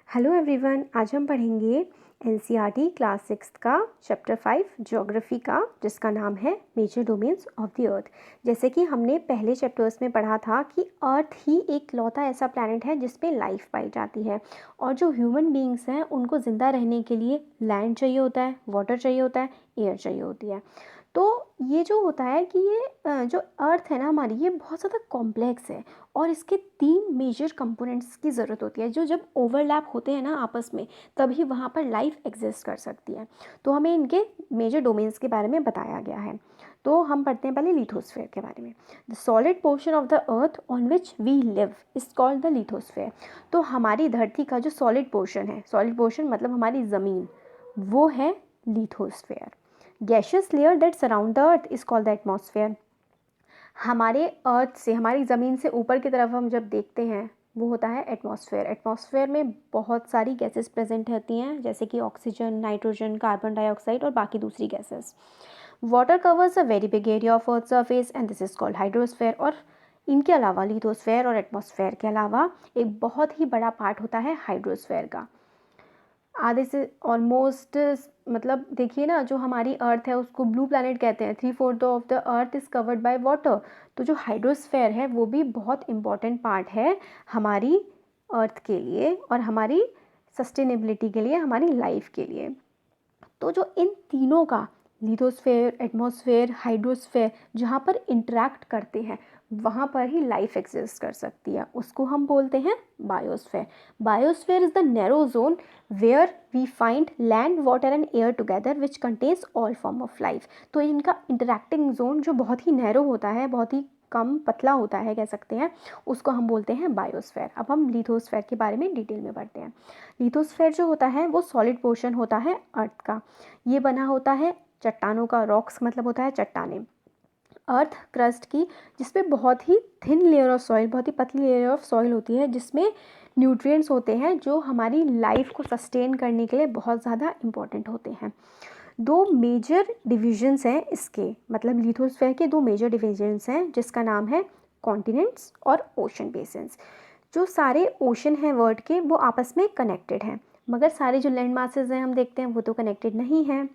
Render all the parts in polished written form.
Hello everyone, आज हम पढ़ेंगे एनसीईआरटी क्लास 6 का चैप्टर 5 ज्योग्राफी का, जिसका नाम है major domains of the earth. जैसे कि हमने पहले चैप्टर्स में पढ़ा था कि अर्थ ही एक लौता ऐसा प्लैनेट है जिसपे लाइफ पाई जाती है, और जो ह्यूमन बीइंग्स हैं उनको ज़िंदा रहने के लिए लैंड चाहिए होता है, वाटर चाहिए होता है, एयर चाहिए होती है। तो ये जो होता है कि ये जो अर्थ है ना हमारी, ये बहुत ज़्यादा कॉम्प्लेक्स है और इसके 3 मेजर कंपोनेंट्स की ज़रूरत होती है, जो जब ओवरलैप होते हैं ना आपस में, तभी वहाँ पर लाइफ एग्जिस्ट कर सकती है। तो हमें इनके मेजर डोमेन्स के बारे में बताया गया है। तो हम पढ़ते हैं पहले लिथोस्फेयर के बारे में। The solid portion of the earth on which we live is called the lithosphere. तो हमारी धरती का जो सॉलिड पोर्शन है, सॉलिड पोर्शन मतलब हमारी ज़मीन, वो है lithosphere. Gaseous layer that surround the earth is called the atmosphere. हमारे अर्थ से, हमारी ज़मीन से ऊपर की तरफ हम जब देखते हैं, वो होता है एटमॉस्फेयर। एटमॉस्फेयर में बहुत सारी गैसेस प्रेजेंट रहती हैं, जैसे कि ऑक्सीजन, नाइट्रोजन, कार्बन डाइऑक्साइड और बाकी दूसरी gases. Water covers a very big area of earth surface and this is called hydrosphere. और इनके अलावा, लिथोस्फेयर और एटमॉस्फेयर के अलावा, एक बहुत ही बड़ा पार्ट होता है हाइड्रोस्फेयर का। आधे से ऑलमोस्ट, मतलब देखिए ना, जो हमारी अर्थ है उसको ब्लू प्लैनेट कहते हैं। 3/4 of the earth is covered by water. तो जो हाइड्रोस्फेयर है वो भी बहुत इम्पॉर्टेंट पार्ट है हमारी अर्थ के लिए और हमारी सस्टेनेबिलिटी के लिए, हमारी लाइफ के लिए। तो जो इन तीनों का, लिथोस्फेयर, एटमॉस्फेयर, हाइड्रोस्फेयर, जहाँ पर इंटरेक्ट करते हैं वहाँ पर ही लाइफ एग्जिस्ट कर सकती है, उसको हम बोलते हैं biosphere. Biosphere is the narrow zone where we find land, water and air together which contains all form of life. तो इनका इंटरेक्टिंग जोन जो बहुत ही नैरो होता है, बहुत ही कम पतला होता है कह सकते हैं, उसको हम बोलते हैं बायोस्फेयर। अब हम लिथोस्फेयर के बारे में डिटेल में पढ़ते हैं। लिथोस्फेयर जो होता है वो सॉलिड पोर्शन होता है अर्थ का। ये बना होता है चट्टानों का। रॉक्स मतलब होता है चट्टानें। अर्थ क्रस्ट की, जिसपे बहुत ही थिन लेयर ऑफ सॉइल, बहुत ही पतली लेयर ऑफ सॉइल होती है, जिसमें न्यूट्रिएंट्स होते हैं जो हमारी लाइफ को सस्टेन करने के लिए बहुत ज़्यादा इम्पॉर्टेंट होते हैं। 2 मेजर डिविजन्स हैं इसके, मतलब लिथोस्फेयर के 2 मेजर डिविजन्स हैं, जिसका नाम है कॉन्टिनेंट्स और ओशन बेसिन्स। जो सारे ओशन हैं वर्ल्ड के, वो आपस में कनेक्टेड हैं, मगर सारे जो लैंड मासेस हैं हम देखते हैं वो तो कनेक्टेड नहीं हैं।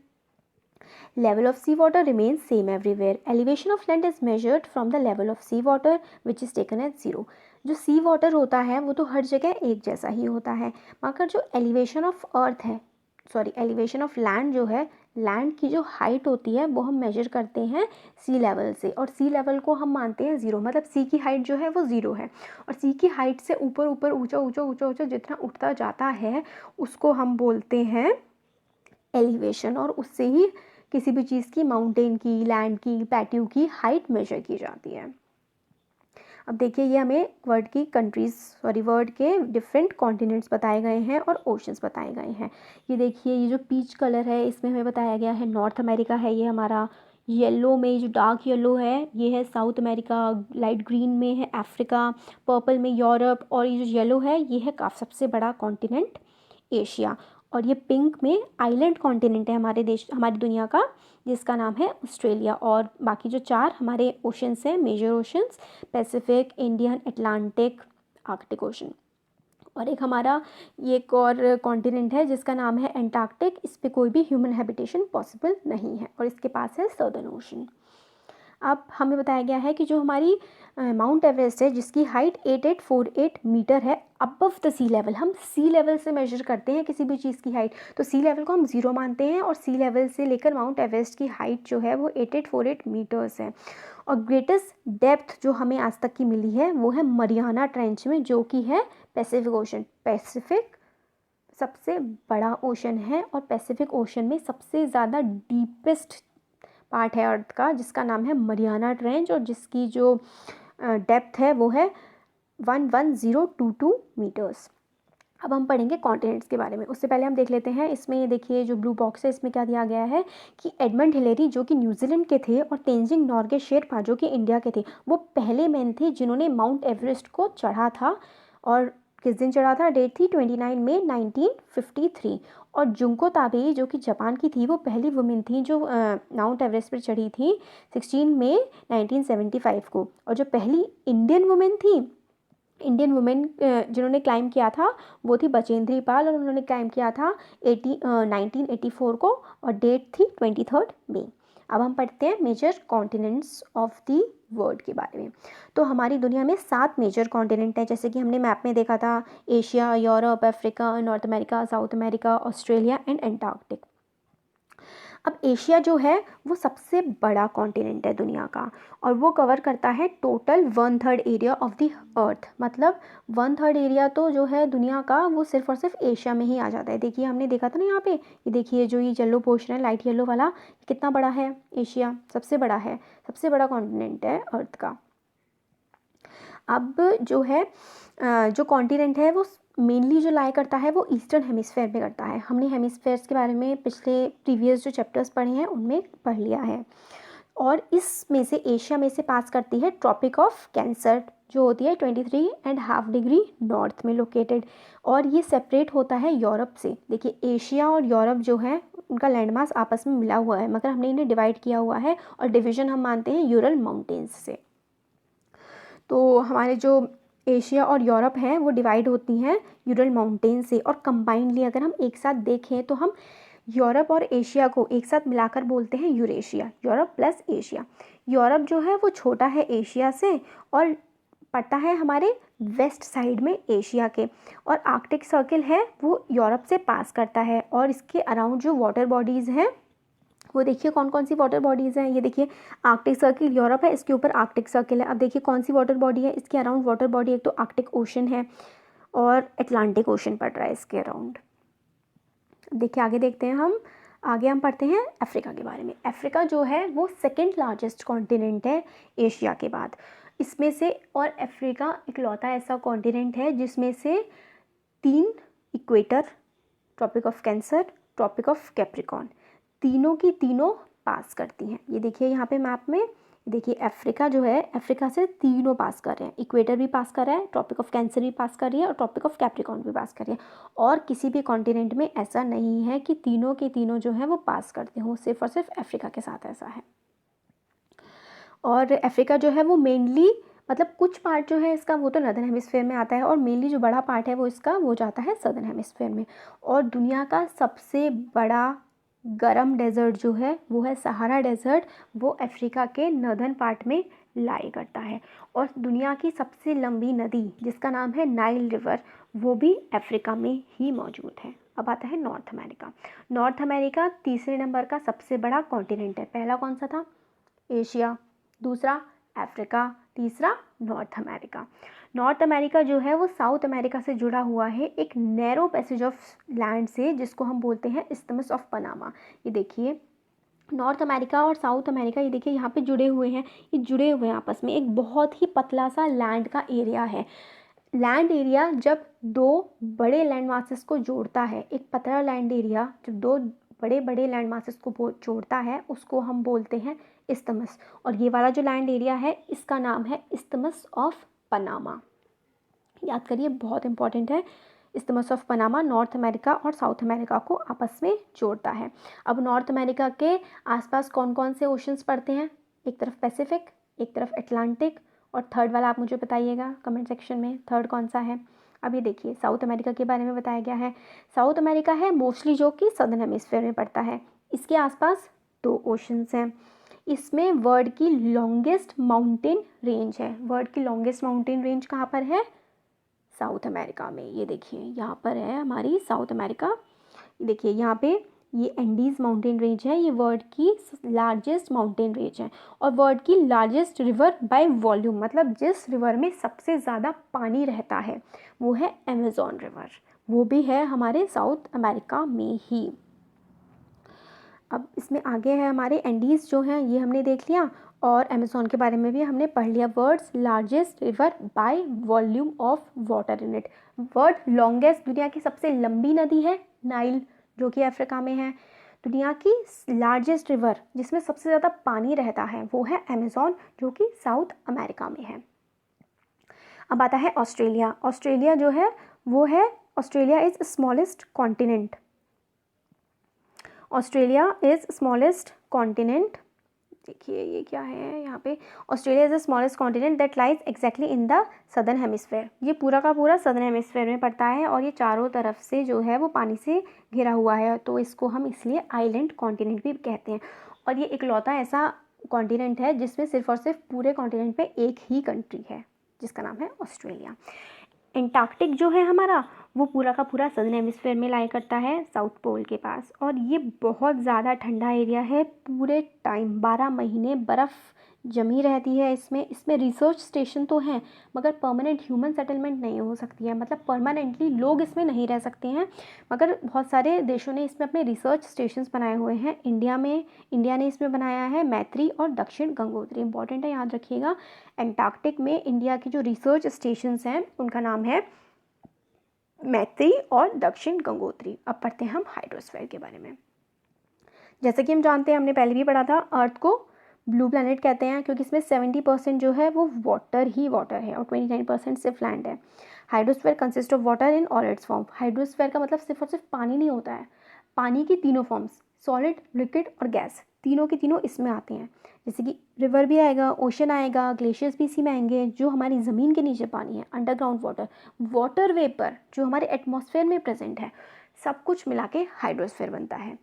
Level of sea water remains same everywhere. Elevation of land is measured from the level of sea water which is taken as 0. जो सी वाटर होता है वो तो हर जगह एक जैसा ही होता है, मगर जो एलिवेशन ऑफ अर्थ है, सॉरी एलिवेशन ऑफ लैंड जो है, लैंड की जो हाइट होती है वो हम मेजर करते हैं सी लेवल से, और सी लेवल को हम मानते हैं 0। मतलब सी की हाइट जो है वो 0 है, और सी की हाइट से ऊपर ऊपर ऊंचा ऊंचा ऊंचा ऊंचा जितना उठता जाता है उसको हम बोलते हैं एलिवेशन, और उससे ही किसी भी चीज़ की, माउंटेन की, लैंड की, प्लेट्यू की हाइट मेजर की जाती है। अब देखिए, ये हमें वर्ल्ड की कंट्रीज, सॉरी वर्ल्ड के डिफरेंट कॉन्टिनेंट्स बताए गए हैं और ओशंस बताए गए हैं। ये देखिए, ये जो पीच कलर है इसमें हमें बताया गया है नॉर्थ अमेरिका है ये हमारा। येलो में, जो डार्क येलो है, ये है साउथ अमेरिका। लाइट ग्रीन में है अफ्रीका। पर्पल में यूरोप। और ये जो येलो है ये है सबसे बड़ा कॉन्टिनेंट एशिया। और ये पिंक में आइलैंड कॉन्टिनेंट है हमारे देश, हमारी दुनिया का, जिसका नाम है ऑस्ट्रेलिया। और बाकी जो 4 हमारे ओशंस हैं, major oceans, Pacific, Indian, Atlantic, Arctic ocean. और एक हमारा ये एक और कॉन्टिनेंट है जिसका नाम है एंटार्क्टिक। इस पे कोई भी ह्यूमन हैबिटेशन पॉसिबल नहीं है, और इसके पास है सदर्न ओशन। अब हमें बताया गया है कि जो हमारी माउंट एवरेस्ट है, जिसकी हाइट 8848 मीटर है अबव द सी लेवल। हम सी लेवल से मेजर करते हैं किसी भी चीज़ की हाइट, तो सी लेवल को हम 0 मानते हैं, और सी लेवल से लेकर माउंट एवरेस्ट की हाइट जो है वो 8848 मीटर्स है। और ग्रेटेस्ट डेप्थ जो हमें आज तक की मिली है वो है मरियाना ट्रेंच में, जो कि है पैसिफिक ओशन। पैसिफिक सबसे बड़ा ओशन है, और पैसिफिक ओशन में सबसे ज़्यादा डीपेस्ट पार्ट है अर्थ का, जिसका नाम है मरियाना ट्रेंच, और जिसकी जो डेप्थ है वो है 11022 मीटर्स। अब हम पढ़ेंगे कॉन्टिनेंट्स के बारे में। उससे पहले हम देख लेते हैं, इसमें ये देखिए जो ब्लू बॉक्स है इसमें क्या दिया गया है कि एडमंड हिलेरी जो कि न्यूजीलैंड के थे, और तेंजिंग नॉर्गे शेरपा जो कि इंडिया के थे, वो पहले मैन थे जिन्होंने माउंट एवरेस्ट को चढ़ा था। और किस दिन चढ़ा था? डेट थी 29 मई 1953। और जुंको ताबेई जो कि जापान की थी, वो पहली वुमेन थी जो माउंट एवरेस्ट पर चढ़ी थी 16 मई 1975 को। और जो पहली इंडियन वुमेन थी इंडियन वुमेन जिन्होंने क्लाइम किया था वो थी बचेंद्री पाल, और उन्होंने क्लाइम किया था 1984 को, और डेट थी 23 मई। अब हम पढ़ते हैं major continents of the world के बारे में। तो हमारी दुनिया में 7 मेजर कॉन्टिनेंट हैं, जैसे कि हमने मैप में देखा था, Asia, Europe, Africa, north America, south America, Australia and Antarctic. अब एशिया जो है वो सबसे बड़ा कॉन्टिनेंट है दुनिया का, और वो कवर करता है टोटल 1/3 एरिया ऑफ द अर्थ। मतलब 1/3 एरिया तो जो है दुनिया का वो सिर्फ और सिर्फ एशिया में ही आ जाता है। देखिए हमने देखा था ना यहाँ पे, ये देखिए जो ये येलो पोर्शन है, लाइट येलो वाला, कितना बड़ा है, एशिया सबसे बड़ा है, सबसे बड़ा कॉन्टिनेंट है अर्थ का। अब जो है जो कॉन्टिनेंट है वो मेनली जो लाई करता है वो ईस्टर्न हेमिस्फेयर में करता है। हमने हेमिस्फेयर्स के बारे में पिछले प्रीवियस जो चैप्टर्स पढ़े हैं उनमें पढ़ लिया है। और इसमें से एशिया में से पास करती है ट्रॉपिक ऑफ कैंसर, जो होती है 23.5 डिग्री नॉर्थ में लोकेटेड, और ये सेपरेट होता है यूरोप से। देखिए एशिया और यूरोप जो है उनका लैंडमास आपस में मिला हुआ है, मगर हमने इन्हें डिवाइड किया हुआ है, और डिवीज़न हम मानते हैं यूरल माउंटेन्स से। तो हमारे जो एशिया और यूरोप हैं वो डिवाइड होती हैं यूरल माउंटेन से, और कंबाइंडली अगर हम एक साथ देखें तो हम यूरोप और एशिया को एक साथ मिलाकर बोलते हैं Eurasia, Europe plus Asia. Europe जो है वो छोटा है एशिया से, और पड़ता है हमारे वेस्ट साइड में एशिया के, और आर्कटिक सर्किल है वो यूरोप से पास करता है, और इसके अराउंड जो वाटर बॉडीज़ हैं वो देखिए कौन कौन सी वाटर बॉडीज़ हैं। ये देखिए आर्कटिक सर्किल यूरोप है, इसके ऊपर आर्कटिक सर्किल है। अब देखिए कौन सी वाटर बॉडी है इसके अराउंड वाटर बॉडी, एक तो आर्कटिक ओशन है और अटलांटिक ओशन पड़ रहा है इसके अराउंड। देखिए आगे देखते हैं हम, आगे हम पढ़ते हैं अफ्रीका के बारे में। अफ्रीका जो है वो सेकेंड लार्जेस्ट कॉन्टिनेंट है एशिया के बाद इसमें से, और अफ्रीका इकलौता ऐसा कॉन्टिनेंट है जिसमें से 3 equator, Tropic of Cancer, Tropic of Capricorn, तीनों की तीनों पास करती हैं। ये देखिए यहाँ पे मैप में, देखिए अफ्रीका जो है, अफ्रीका से तीनों पास कर रहे हैं, इक्वेटर भी पास कर रहा है, ट्रॉपिक ऑफ कैंसर भी पास कर रही है, और ट्रॉपिक ऑफ कैप्रिकॉर्न भी पास कर रही है। और किसी भी कॉन्टिनेंट में ऐसा नहीं है कि तीनों के तीनों जो है वो पास करते हों, सिर्फ और सिर्फ अफ्रीका के साथ ऐसा है। और अफ्रीका जो है वो मेनली, मतलब कुछ पार्ट जो है इसका वो तो नॉर्दर्न हेमिस्फेयर में आता है, और मेनली जो बड़ा पार्ट है वो इसका वो जाता है सदर्न हेमिस्फेयर में। और दुनिया का सबसे बड़ा गरम डेजर्ट जो है वो है सहारा डेजर्ट, वो अफ्रीका के नॉर्दर्न पार्ट में लाई करता है। और दुनिया की सबसे लंबी नदी जिसका नाम है नाइल रिवर, वो भी अफ्रीका में ही मौजूद है। अब आता है नॉर्थ अमेरिका। नॉर्थ अमेरिका तीसरे नंबर का सबसे बड़ा कॉन्टिनेंट है। पहला कौन सा था? एशिया, दूसरा अफ्रीका, तीसरा नॉर्थ अमेरिका। नॉर्थ अमेरिका जो है वो साउथ अमेरिका से जुड़ा हुआ है एक नैरो पैसेज ऑफ लैंड से, जिसको हम बोलते हैं इस्थमस ऑफ पनामा। ये देखिए नॉर्थ अमेरिका और साउथ अमेरिका, ये देखिए यहाँ पे जुड़े हुए हैं, ये जुड़े हुए हैं आपस में, एक बहुत ही पतला सा लैंड का एरिया है। लैंड एरिया जब 2 बड़े लैंड मासेस को जोड़ता है, एक पतला लैंड एरिया जब 2 बड़े बड़े लैंड मासेस को जोड़ता है, उसको हम बोलते हैं इस्थमस। और ये वाला जो लैंड एरिया है इसका नाम है इस्थमस ऑफ पनामा। याद करिए, बहुत इंपॉर्टेंट है। Isthmus of Panama north America और साउथ अमेरिका को आपस में जोड़ता है। अब नॉर्थ अमेरिका के आसपास कौन कौन से ओशंस पड़ते हैं? एक तरफ पैसिफिक, एक तरफ अटलांटिक, और थर्ड वाला आप मुझे बताइएगा कमेंट सेक्शन में, थर्ड कौन सा है। अब ये देखिए साउथ अमेरिका के बारे में बताया गया है। साउथ अमेरिका है मोस्टली जो कि सदर्न हेमिस्फीयर में पड़ता है। इसके आसपास 2 ओशंस हैं। इसमें वर्ल्ड की लॉन्गेस्ट माउंटेन रेंज है। वर्ल्ड की लॉन्गेस्ट माउंटेन रेंज कहाँ पर है? साउथ अमेरिका में। ये देखिए यहाँ पर है हमारी साउथ अमेरिका। देखिए यहाँ पे ये एंडीज़ माउंटेन रेंज है, ये वर्ल्ड की लार्जेस्ट माउंटेन रेंज है, और वर्ल्ड की लार्जेस्ट रिवर बाय वॉल्यूम, मतलब जिस रिवर में सबसे ज़्यादा पानी रहता है वो है अमेज़न रिवर, वो भी है हमारे साउथ अमेरिका में ही। अब इसमें आगे है हमारे एंडीज़ जो हैं, ये हमने देख लिया, और अमेज़न के बारे में भी हमने पढ़ लिया। World's largest river by volume of water in it. World longest, दुनिया की सबसे लंबी नदी है नाइल, जो कि अफ्रीका में है। दुनिया की लार्जेस्ट रिवर जिसमें सबसे ज़्यादा पानी रहता है वो है अमेज़न, जो कि साउथ अमेरिका में है। अब आता है ऑस्ट्रेलिया। ऑस्ट्रेलिया जो है वो है, Australia is smallest continent. Australia is smallest continent देखिए ये क्या है यहाँ पे, Australia is the smallest continent that lies exactly in the southern hemisphere. ये पूरा का पूरा सदर्न हेमिस्फेयर में पड़ता है और ये चारों तरफ से जो है वो पानी से घिरा हुआ है, तो इसको हम इसलिए आइलैंड कॉन्टिनेंट भी कहते हैं। और ये इकलौता ऐसा कॉन्टिनेंट है जिसमें सिर्फ और सिर्फ पूरे कॉन्टिनेंट पे एक ही कंट्री है जिसका नाम है ऑस्ट्रेलिया। एंटार्क्टिक जो है हमारा वो पूरा का पूरा सदर्न हेमिस्फेयर में लाई करता है साउथ पोल के पास, और ये बहुत ज़्यादा ठंडा एरिया है। पूरे टाइम 12 महीने बर्फ़ जमी रहती है इसमें। इसमें रिसर्च स्टेशन तो हैं मगर परमानेंट ह्यूमन सेटलमेंट नहीं हो सकती है, मतलब परमानेंटली लोग इसमें नहीं रह सकते हैं। मगर बहुत सारे देशों ने इसमें अपने रिसर्च स्टेशंस बनाए हुए हैं। इंडिया ने इसमें बनाया है मैत्री और दक्षिण गंगोत्री। इंपॉर्टेंट है, याद रखिएगा। एंटार्क्टिक में इंडिया के जो रिसर्च स्टेशंस हैं उनका नाम है मैत्री और दक्षिण गंगोत्री। अब पढ़ते हैं हम हाइड्रोस्फीयर के बारे में। जैसे कि हम जानते हैं, हमने पहले भी पढ़ा था, अर्थ को ब्लू प्लैनेट कहते हैं क्योंकि इसमें 70% जो है वो वाटर ही वाटर है और 29% सिर्फ लैंड है। Hydrosphere consist of water in all it's form. Hydrosphere का मतलब सिर्फ और सिर्फ पानी नहीं होता है, पानी की तीनों फॉर्म्स, सॉलिड, लिक्विड और गैस, तीनों के तीनों इसमें आते हैं। जैसे कि रिवर भी आएगा, ओशन आएगा, ग्लेशियर्स भी इसी में आएंगे। जो हमारी ज़मीन के नीचे पानी है, अंडरग्राउंड वाटर, वाटर वेपर जो हमारे एटमॉस्फेयर में प्रेजेंट है, सब कुछ मिला के हाइड्रोस्फीयर बनता है।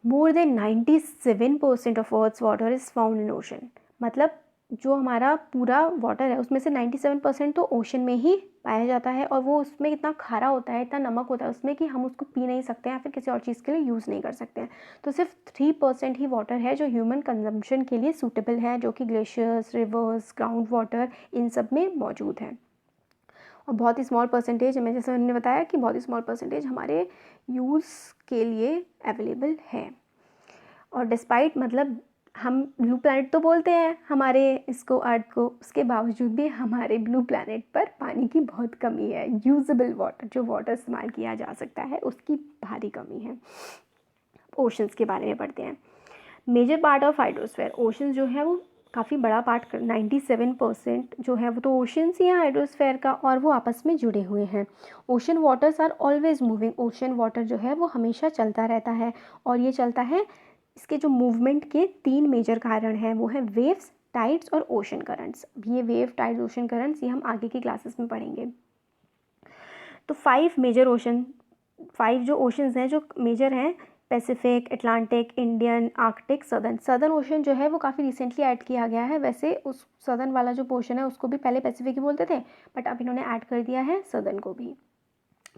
More than 97% of earth's water is found in ocean. मतलब जो हमारा पूरा वाटर है उसमें से 97% तो ओशन में ही पाया जाता है, और वो उसमें इतना खारा होता है, इतना नमक होता है उसमें कि हम उसको पी नहीं सकते हैं या फिर किसी और चीज़ के लिए यूज़ नहीं कर सकते हैं। तो सिर्फ 3% ही वाटर है जो ह्यूमन कंजम्पशन के लिए सूटेबल है, जो कि ग्लेशियर्स, रिवर्स, ग्राउंड वाटर, इन सब में मौजूद है। और बहुत ही स्मॉल परसेंटेज, मैं जैसे मैंने बताया कि बहुत ही स्मॉल परसेंटेज हमारे यूज़ के लिए अवेलेबल है। और डिस्पाइट, मतलब हम ब्लू प्लैनेट तो बोलते हैं हमारे इसको, अर्थ को, उसके बावजूद भी हमारे ब्लू प्लैनेट पर पानी की बहुत कमी है। यूजेबल वाटर, जो वाटर इस्तेमाल किया जा सकता है, उसकी भारी कमी है। ओशंस के बारे में पढ़ते हैं। Major part of hydrosphere, ocean जो है वो काफ़ी बड़ा पार्ट, 97% जो है वो तो ओशंस ही हैं हाइड्रोस्फीयर का, और वो आपस में जुड़े हुए हैं। Ocean waters are always moving. Ocean water जो है वो हमेशा चलता रहता है, और ये चलता है, इसके जो मूवमेंट के 3 मेजर कारण हैं, वो हैं वेव्स, टाइड्स और ओशन करंट्स। ये वेव, टाइड्स, ओशन करंट्स ये हम आगे की क्लासेस में पढ़ेंगे। तो 5 जो ओशंस हैं जो मेजर हैं, Pacific, Atlantic, Indian, Arctic, southern. Southern ocean जो है वो काफ़ी रिसेंटली ऐड किया गया है। वैसे उस सदर्न वाला जो पोर्शन है उसको भी पहले पैसिफिक ही बोलते थे, बट अब इन्होंने ऐड कर दिया है सदर्न को भी।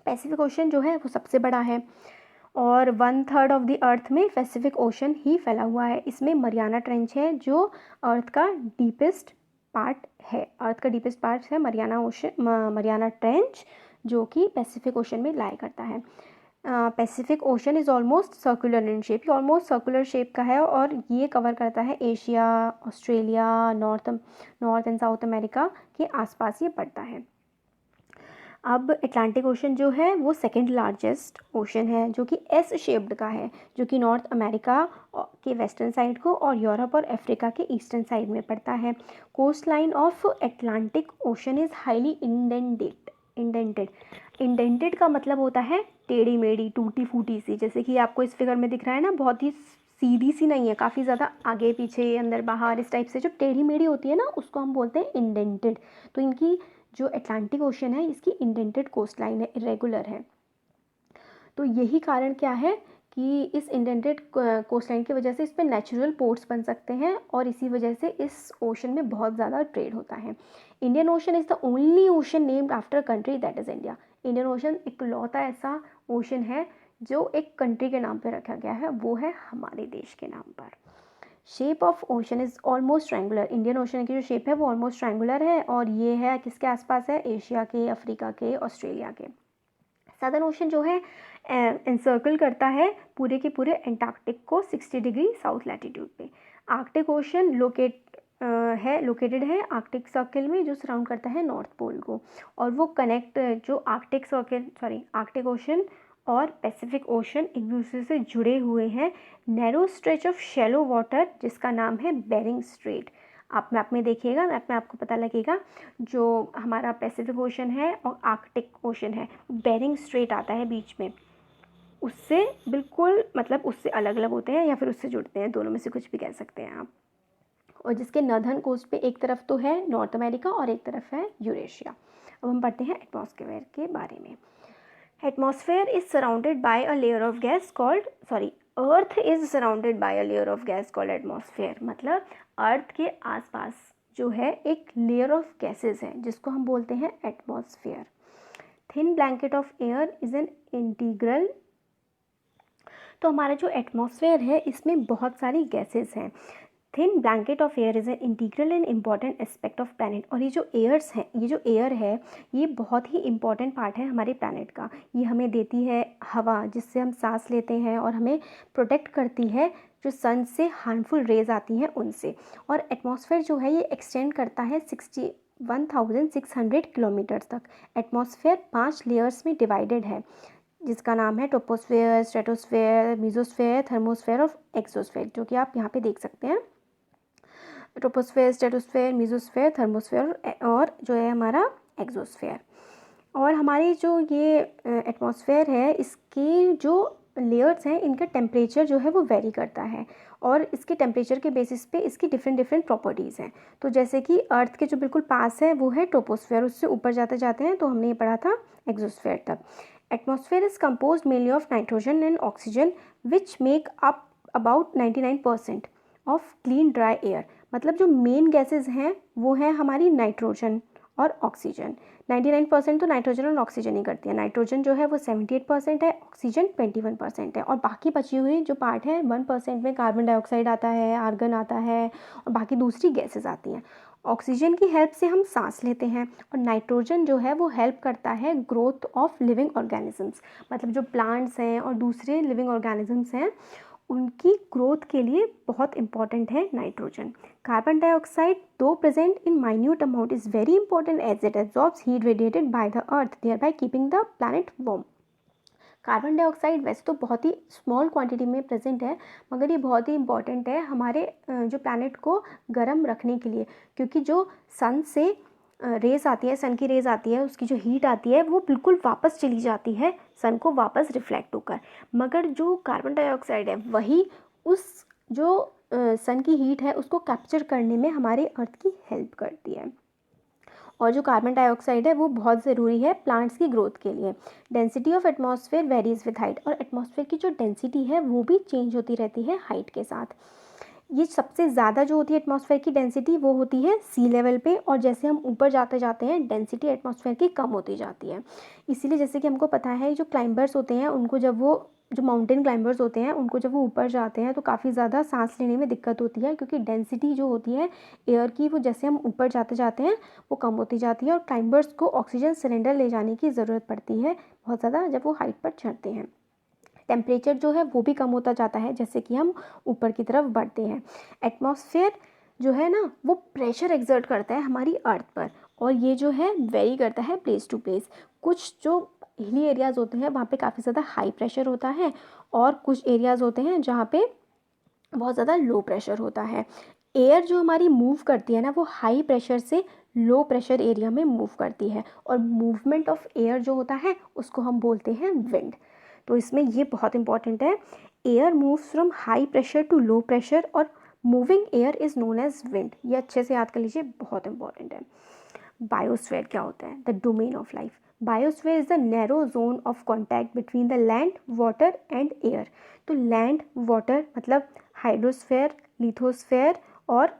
पैसिफिक ओशन जो है वो सबसे बड़ा है, और 1/3 ऑफ द अर्थ में पैसिफिक ओशन ही फैला हुआ है। इसमें मरियाना ट्रेंच है जो अर्थ का डीपेस्ट पार्ट है। अर्थ का डीपेस्ट पार्ट है मरियाना ट्रेंच, जो कि पैसिफिक ओशन में लाई करता है। Pacific ocean is almost circular in shape. ये ऑलमोस्ट सर्कुलर शेप का है और ये कवर करता है Asia, Australia, north and south America के आसपास ये पड़ता है। अब अटलांटिक ओशन जो है वो सेकंड लार्जेस्ट ओशन है, जो कि एस शेप्ड का है, जो कि नॉर्थ अमेरिका के वेस्टर्न साइड को और यूरोप और अफ्रीका के ईस्टर्न साइड में पड़ता है। Coast line of Atlantic ocean is highly indented का मतलब होता है टेढ़ी मेढ़ी, टूटी फूटी सी। जैसे कि आपको इस फिगर में दिख रहा है ना, बहुत ही सीधी सी नहीं है, काफ़ी ज़्यादा आगे पीछे, अंदर बाहर, इस टाइप से जो टेढ़ी मेढ़ी होती है ना, उसको हम बोलते हैं इंडेंटेड। तो इनकी जो अटलांटिक ओशन है इसकी इंडेंटेड कोस्ट लाइन है, इरेगुलर है। तो यही कारण क्या है कि इस इंडेंटेड कोस्ट लाइन की वजह से इस पर नेचुरल पोर्ट्स बन सकते हैं, और इसी वजह से इस ओशन में बहुत ज़्यादा ट्रेड होता है। Indian ocean is the only ocean named after country, that is India. Indian ocean इकलौता ऐसा ओशन है जो एक कंट्री के नाम पर रखा गया है, वो है हमारे देश के नाम पर। Shape of ocean is almost triangular. Indian ocean की जो शेप है वो ऑलमोस्ट ट्रायंगुलर है, और ये है किसके आसपास है, एशिया के, अफ्रीका के, ऑस्ट्रेलिया के। सदर्न ओशन जो है एनसर्कल करता है पूरे के पूरे एंटार्क्टिक को 60 डिग्री साउथ लैटिट्यूड पे। आर्कटिक ओशन लोकेटेड है आर्कटिक सर्कल में, जो सराउंड करता है नॉर्थ पोल को, और वो कनेक्ट, जो आर्कटिक ओशन और पैसिफिक ओशन एक दूसरे से जुड़े हुए हैं narrow stretch of shallow water, जिसका नाम है बेरिंग स्ट्रेट। आप मैप में देखिएगा, मैप में आपको पता लगेगा, जो हमारा पैसिफिक ओशन है और आर्कटिक ओशन है, बेरिंग स्ट्रेट आता है बीच में, उससे बिल्कुल, मतलब उससे अलग अलग होते हैं या फिर उससे जुड़ते हैं, दोनों में से कुछ भी कह सकते हैं आप। और जिसके नॉर्दर्न कोस्ट पे एक तरफ तो है नॉर्थ अमेरिका और एक तरफ है यूरेशिया। अब हम पढ़ते हैं एटमॉस्फेयर के बारे में। Atmosphere is surrounded by a layer of gas called earth is surrounded by a layer of gas called atmosphere. मतलब अर्थ के आसपास जो है एक लेयर ऑफ गैसेस है जिसको हम बोलते हैं atmosphere. Thin blanket of air is an integral. तो हमारा जो एटमॉस्फेयर है इसमें बहुत सारी गैसेस हैं। Thin blanket of air is an integral and important aspect of planet. और ये जो एयर्स हैं, ये जो एयर है ये बहुत ही इंपॉर्टेंट पार्ट है हमारे प्लैनेट का। ये हमें देती है हवा जिससे हम सांस लेते हैं और हमें प्रोटेक्ट करती है जो सन से हार्मफुल रेज आती हैं उनसे। और एटमॉस्फेयर जो है ये एक्सटेंड करता है 61,600 किलोमीटर्स तक। एटमॉस्फेयर 5 लेयर्स में डिवाइडेड है जिसका नाम है ट्रोपोस्फेयर, स्ट्रेटोस्फेयर, मीजोस्फेयर, थर्मोस्फेयर और एक्सोस्फेयर, जो कि आप यहाँ पे देख सकते हैं। ट्रोपोस्फेयर, स्ट्रेटोस्फेयर, मीजोस्फेयर, थर्मोस्फेयर और जो है हमारा एक्सोस्फेयर। और हमारी जो ये एटमॉस्फेयर है इसके जो लेयर्स हैं इनका टेम्परेचर जो है वो वेरी करता है और इसके टेम्परेचर के बेसिस पे इसकी डिफरेंट प्रॉपर्टीज़ हैं। तो जैसे कि अर्थ के जो बिल्कुल पास है वो है ट्रोपोस्फेयर, उससे ऊपर जाते जाते हैं तो हमने ये पढ़ा था एक्सोस्फेयर तक। Atmosphere is composed mainly of nitrogen and oxygen which make up about 99% of clean dry air. मतलब जो मेन गैसेस हैं वो है हमारी नाइट्रोजन और ऑक्सीजन। 99% तो नाइट्रोजन और ऑक्सीजन ही करती है। नाइट्रोजन जो है वो 78% है, ऑक्सीजन 21% है और बाकी बची हुई जो पार्ट है 1% में कार्बन डाइऑक्साइड आता है, आर्गन आता है और बाकी दूसरी गैसेस आती हैं। ऑक्सीजन की हेल्प से हम सांस लेते हैं और नाइट्रोजन जो है वो हेल्प करता है ग्रोथ ऑफ लिविंग ऑर्गेनिजम्स। मतलब जो प्लांट्स हैं और दूसरे लिविंग ऑर्गेनिजम्स हैं उनकी ग्रोथ के लिए बहुत इंपॉर्टेंट है nitrogen. Carbon dioxide though present in minute amount is very important as it absorbs heat radiated by the earth thereby keeping the planet warm. Carbon dioxide वैसे तो बहुत ही स्मॉल क्वांटिटी में present है मगर ये बहुत ही इंपॉर्टेंट है हमारे जो प्लैनेट को गर्म रखने के लिए, क्योंकि जो सन से रेज़ आती है, सन की रेज़ आती है, उसकी जो हीट आती है वो बिल्कुल वापस चली जाती है सन को वापस रिफ्लेक्ट होकर। मगर जो कार्बन डाइऑक्साइड है वही उस जो सन की हीट है उसको कैप्चर करने में हमारे अर्थ की हेल्प करती है। और जो कार्बन डाइऑक्साइड है वो बहुत ज़रूरी है प्लांट्स की ग्रोथ के लिए। Density of atmosphere varies with height. और एटमॉस्फेयर की जो डेंसिटी है वो भी चेंज होती रहती है हाइट के साथ। ये सबसे ज़्यादा जो होती है एटमॉस्फेयर की डेंसिटी वो होती है सी लेवल पे और जैसे हम ऊपर जाते जाते हैं डेंसिटी एटमॉस्फेयर की कम होती जाती है। इसीलिए जैसे कि हमको पता है जो क्लाइंबर्स होते हैं उनको जब वो जो माउंटेन क्लाइंबर्स होते हैं उनको जब वो ऊपर जाते हैं तो काफ़ी ज़्यादा सांस लेने में दिक्कत होती है, क्योंकि डेंसिटी जो होती है एयर की वो जैसे हम ऊपर जाते जाते हैं वो कम होती जाती है और क्लाइंबर्स को ऑक्सीजन सिलेंडर ले जाने की ज़रूरत पड़ती है बहुत ज़्यादा जब वो हाइट पर चढ़ते हैं। टेम्परेचर जो है वो भी कम होता जाता है जैसे कि हम ऊपर की तरफ बढ़ते हैं। एटमॉस्फेयर जो है ना वो प्रेशर एक्सर्ट करता है हमारी अर्थ पर और ये जो है वेरी करता है प्लेस टू प्लेस। कुछ जो हिली एरियाज़ होते हैं वहाँ पे काफ़ी ज़्यादा हाई प्रेशर होता है और कुछ एरियाज़ होते हैं जहाँ पे बहुत ज़्यादा लो प्रेशर होता है। एयर जो हमारी मूव करती है ना वो हाई प्रेशर से लो प्रेशर एरिया में मूव करती है और मूवमेंट ऑफ एयर जो होता है उसको हम बोलते हैं विंड। तो इसमें ये बहुत इंपॉर्टेंट है, air moves from high pressure to low pressure और moving air is known as wind. ये अच्छे से याद कर लीजिए, बहुत इंपॉर्टेंट है। बायोस्फीयर क्या होता है? The domain of life. Biosphere is the narrow zone of contact between the land, water and air. तो लैंड, वाटर मतलब हाइड्रोस्फेयर, लिथोस्फेयर और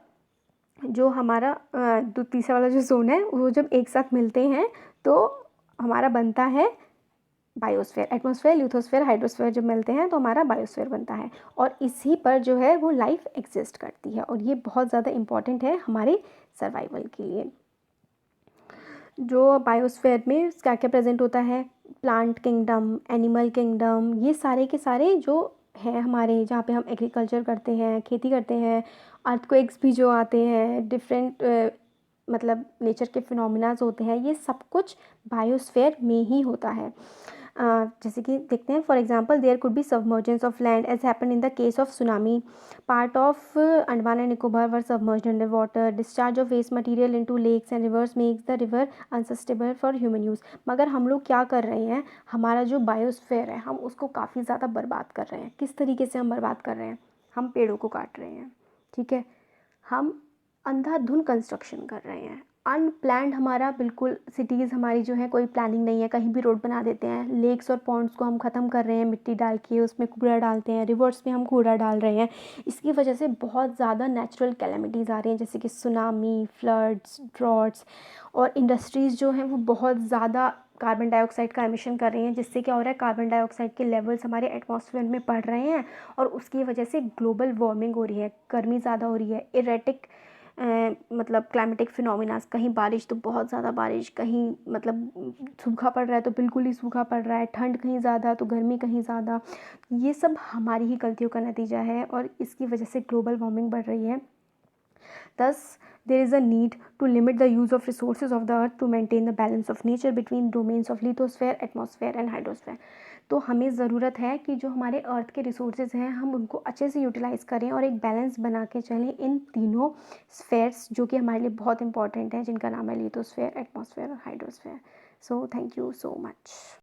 जो हमारा तीसरा वाला जो जोन है वो जब एक साथ मिलते हैं तो हमारा बनता है बायोस्फीयर। एटमॉस्फेयर, लिथोस्फेयर, हाइड्रोस्फेयर जब मिलते हैं तो हमारा बायोस्फीयर बनता है और इसी पर जो है वो लाइफ एग्जिस्ट करती है और ये बहुत ज़्यादा इम्पॉर्टेंट है हमारे सर्वाइवल के लिए। जो बायोस्फीयर में क्या क्या प्रेजेंट होता है? प्लांट किंगडम, एनिमल किंगडम, ये सारे के सारे जो है हमारे जहाँ पे हम एग्रीकल्चर करते हैं, खेती करते हैं, अर्थक्वेक्स भी जो आते हैं, डिफरेंट मतलब नेचर के फिनोमिनाज होते हैं, ये सब कुछ बायोस्फीयर में ही होता है। जैसे कि देखते हैं for example there could be submergence of land as happen in the case of tsunami. Part of Andaman and Nicobar were submerged under water. Discharge of waste material into lakes and rivers makes the river unsustainable for human use. मगर हम लोग क्या कर रहे हैं, हमारा जो biosphere है हम उसको काफ़ी ज़्यादा बर्बाद कर रहे हैं। किस तरीके से हम बर्बाद कर रहे हैं? हम पेड़ों को काट रहे हैं, ठीक है। हम अंधाधुंध कंस्ट्रक्शन कर रहे हैं, अनप्लैंड। हमारा बिल्कुल सिटीज़ हमारी जो है कोई प्लानिंग नहीं है, कहीं भी रोड बना देते हैं। लेक्स और पॉन्ड्स को हम ख़त्म कर रहे हैं, मिट्टी डाल के उसमें कूड़ा डालते हैं, रिवर्स में हम कूड़ा डाल रहे हैं। इसकी वजह से बहुत ज़्यादा नेचुरल कैलेमिटीज़ आ रही हैं, जैसे कि सुनामी, फ्लड्स, ड्रॉट्स। और इंडस्ट्रीज़ जो हैं वो बहुत ज़्यादा कार्बन डाइऑक्साइड का एमिशन कर रही हैं, जिससे क्या हो रहा है, कार्बन डाइऑक्साइड के लेवल्स हमारे एटमॉस्फेयर में बढ़ रहे हैं और उसकी वजह से ग्लोबल वार्मिंग हो रही है, गर्मी ज़्यादा हो रही है, इरेटिक मतलब क्लाइमेटिक फिनोमिनास, कहीं बारिश तो बहुत ज़्यादा बारिश, कहीं मतलब सूखा पड़ रहा है तो बिल्कुल ही सूखा पड़ रहा है, ठंड कहीं ज़्यादा तो गर्मी कहीं ज़्यादा। ये सब हमारी ही गलतियों का नतीजा है और इसकी वजह से ग्लोबल वार्मिंग बढ़ रही है। Thus, there is a need to limit the use of resources of the earth to maintain the balance of nature between domains of lithosphere, atmosphere and hydrosphere. तो हमें ज़रूरत है कि जो हमारे अर्थ के रिसोर्सेज हैं हम उनको अच्छे से यूटिलाइज़ करें और एक बैलेंस बना के चलें इन तीनों स्फेयर्स जो कि हमारे लिए बहुत इंपॉर्टेंट हैं, जिनका नाम है लिथोस्फेयर, एटमॉस्फेयर और hydrosphere. So thank you so much.